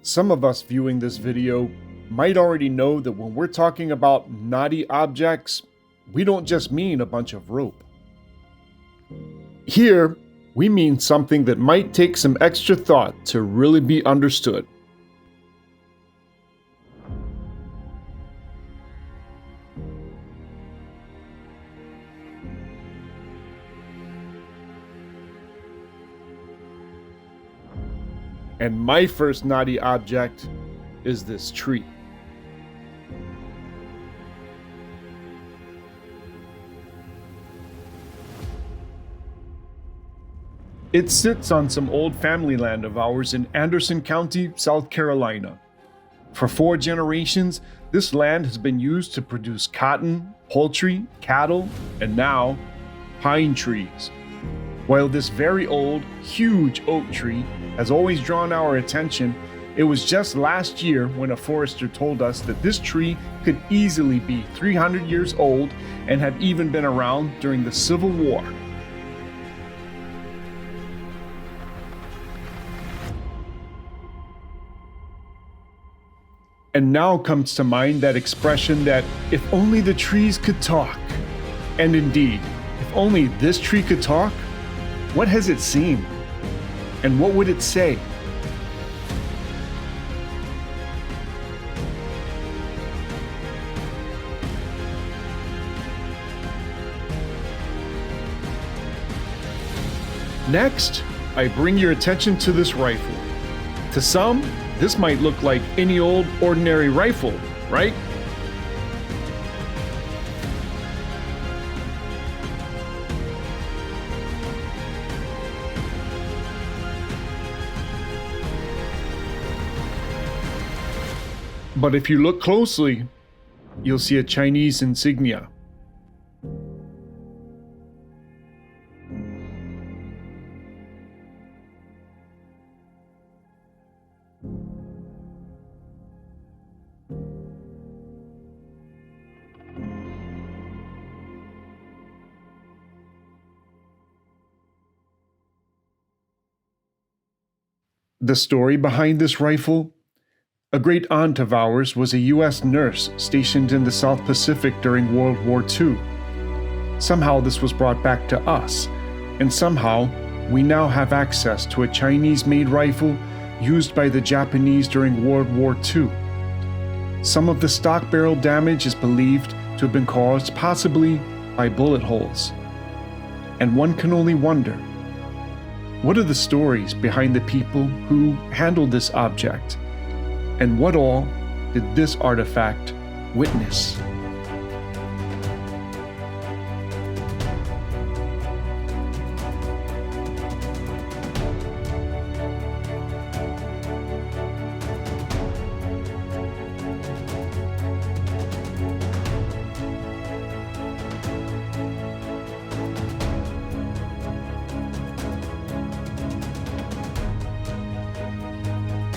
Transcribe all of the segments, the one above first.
Some of us viewing this video might already know that when we're talking about knotty objects, we don't just mean a bunch of rope. Here, we mean something that might take some extra thought to really be understood. And my first knotty object is this tree. It sits on some old family land of ours in Anderson County, South Carolina. For 4 generations, this land has been used to produce cotton, poultry, cattle, and now, pine trees. While this very old, huge oak tree has always drawn our attention, it was just last year when a forester told us that this tree could easily be 300 years old and have even been around during the Civil War. And now comes to mind that expression that if only the trees could talk. And indeed, if only this tree could talk, what has it seen? And what would it say? Next, I bring your attention to this rifle. To some, this might look like any old ordinary rifle, right? But if you look closely, you'll see a Chinese insignia. The story behind this rifle? A great aunt of ours was a U.S. nurse stationed in the South Pacific during World War II. Somehow this was brought back to us, and somehow we now have access to a Chinese-made rifle used by the Japanese during World War II. Some of the stock barrel damage is believed to have been caused possibly by bullet holes. And one can only wonder, what are the stories behind the people who handled this object? And what all did this artifact witness?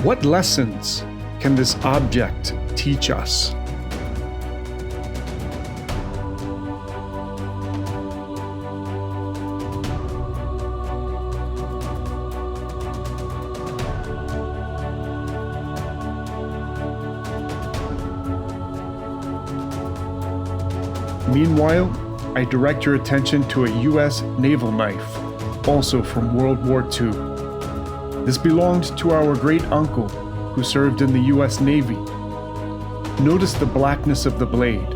What lessons can this object teach us? Meanwhile, I direct your attention to a U.S. naval knife, also from World War II. This belonged to our great uncle, who served in the U.S. Navy. Notice the blackness of the blade.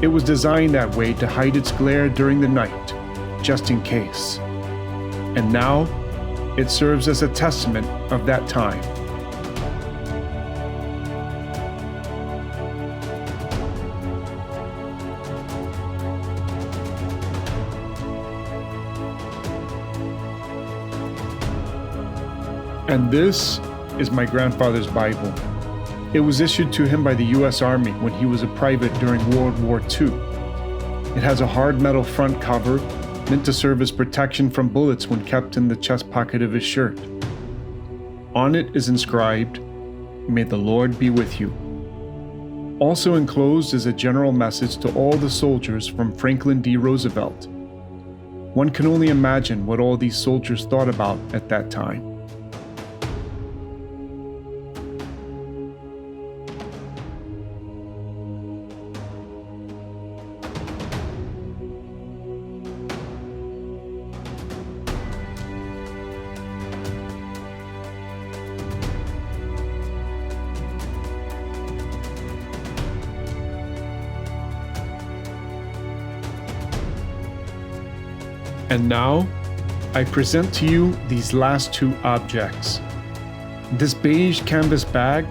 It was designed that way to hide its glare during the night, just in case. And now, it serves as a testament of that time. And this is my grandfather's Bible. It was issued to him by the U.S. Army when he was a private during World War II. It has a hard metal front cover meant to serve as protection from bullets when kept in the chest pocket of his shirt. On it is inscribed, "May the Lord be with you." Also enclosed is a general message to all the soldiers from Franklin D. Roosevelt. One can only imagine what all these soldiers thought about at that time. And now, I present to you these last two objects. This beige canvas bag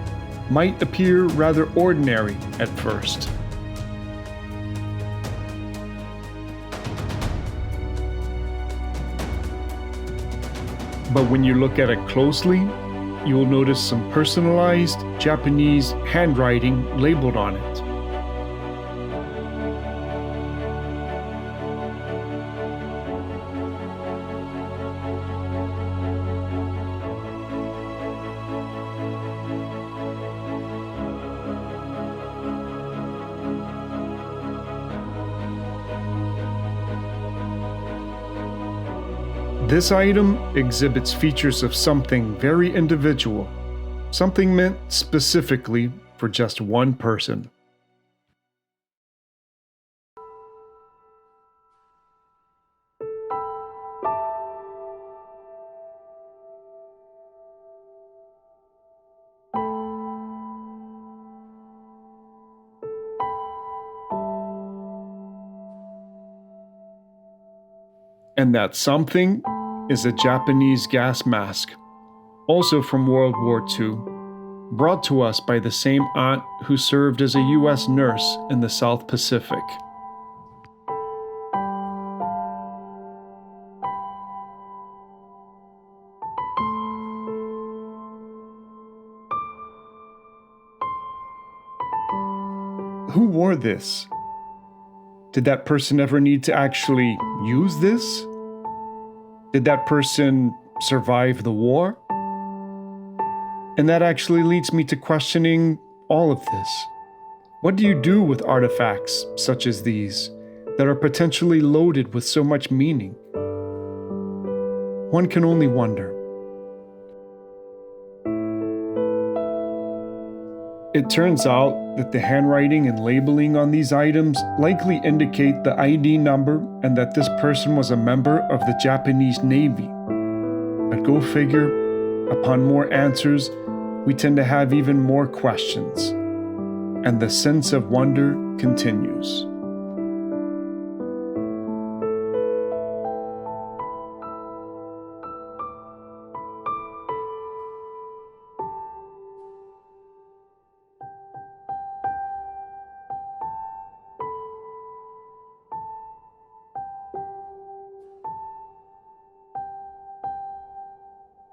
might appear rather ordinary at first. But when you look at it closely, you will notice some personalized Japanese handwriting labeled on it. This item exhibits features of something very individual, something meant specifically for just one person. And that something is a Japanese gas mask, also from World War II, brought to us by the same aunt who served as a U.S. nurse in the South Pacific. Who wore this? Did that person ever need to actually use this? Did that person survive the war? And that actually leads me to questioning all of this. What do you do with artifacts such as these that are potentially loaded with so much meaning? One can only wonder. It turns out that the handwriting and labeling on these items likely indicate the ID number and that this person was a member of the Japanese Navy. But go figure, upon more answers, we tend to have even more questions. And the sense of wonder continues.